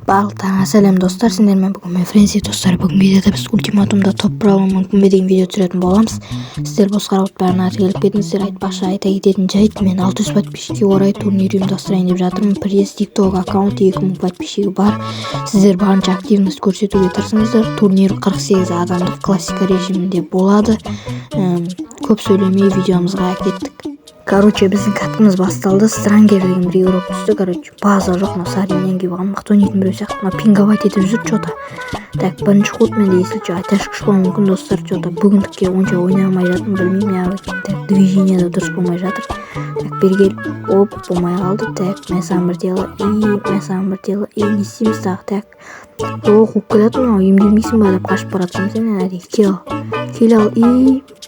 Барлықтарыңа сәлем достар, сендермен бүгін мен Френзи достар. Бүгін видеода біз ультиматумда топ бұра алуы мүмкін бе деген видео түсіретін боламыз. Сіздер бос қарап отпарына келіп кетіңіздер. Айтпақшы, айта кететін жайт, мен 600 подписчикке орай турнир ұйымдастырайын деп жатырмын. Пресс TikTok аккаунт 2000 подписчигі бар. Сіздер барынша активность көрсетуге тырысыңыздар. Турнир 48 адамдық классика режимінде болады. Көп сөйлемей видеомызға кеттік. Короче, біздің катқымыз басталды. Странгер деген бір Европа түсті. Короче, база жоқ, но саринен кейіп алған мықты ойнайтын біреу сияқты. Но пинговать етіп жүр что-то. Так, бірінші ход менде есілші айташ күш болуы мүмкін достар. Что-то бүгіндікке онша ойнамай жатырмын, білмеймін. Так, движение да дұрыс болмай жатыр. Так, бергел, оп, болмай қалды. Так, мен саған бір дело, не істейміз тағы. Так, қуып келетін, но емделмейсің ба деп қашып баратсам сен, әдей кел ал,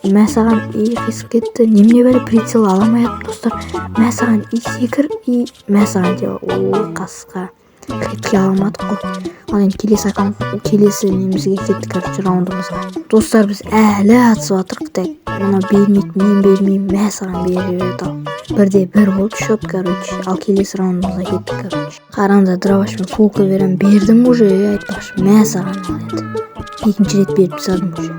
мен саған қисып кетті. Немене бәрі прицел аламай жатым достар. Мен саған секір, мен саған дело, қасқа. Хетке аламадық қой. Ал енді келесі немізге кеттік, короче, раундымызға. Достар, біз әлі атысып атырық. Так, мына бермейді, мен бермеймін, мен саған береді ал. Бірде бір болды шот, короче. Ал келесі раундымызға кеттік, короче. Қараңыздар, дровашпен фулка берем, бердім уже, айтпақшы, мен саған ал енді. Екінші рет беріп тастадым уже.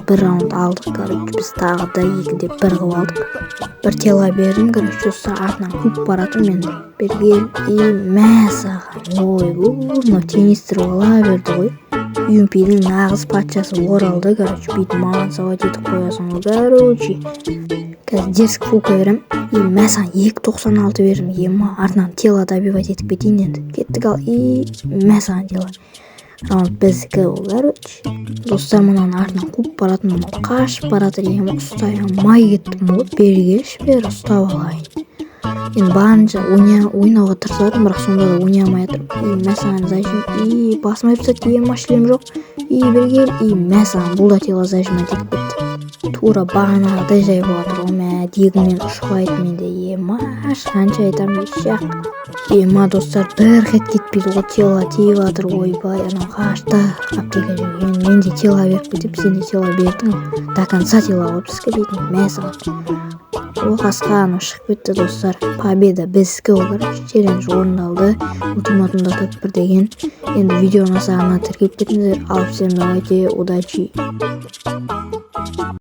Бір раунд алдық, короче, біз тағы да екіде бір қылып алдық. Бір тела бердім, короче, достар, артынан қуып баратын мен. Бергел, мә саған. Ой, но тенистер ала берді ғой. UMP-дің нағыз патшасы оралды, короче, бүйтіп маған сауат етіп қоясың ғой, короче. Қазір дерсік фулка берем, мә саған 2.96 бердім, ема, артынан тела добивать етіп кетейін енді. Кеттік ал, мә саған тела. Раунд біздікі ол, короче. Достар, мұнан артынан қуып баратын, қашып баратыр, ема, ұстай алмай кеттім ғой, бергеш бер, ұстап алайын. Енді барынша ойнауға тырысатым, бірақ сонда да ойнамай жатырмын. Мә саған зажим, басмай пысат, ема, шлем жоқ. Бергел, мә саған бұл да тела зажимать етіп кетті. Тура бағанағыдай жай болатыр ғой, мә дегіммен ұшпайды менде, ема, қанша айтам ешақ. Ема, достар, бір хет кетпейді ғой, тела тейіп атыр, ойбай, ана қашты аптека жүрген. Менде тела беріп кетіп, сенде тела бердің, до конца тела опсызға дейтін, мә саған. Қасқа ана шығып кетті достар. Победа біздікі олар. Челлендж орындалды. Ультиматумда топ 1 деген. Енді видеоны сағына тіркеп кетіңіздер. Ал всем давайте, удачи.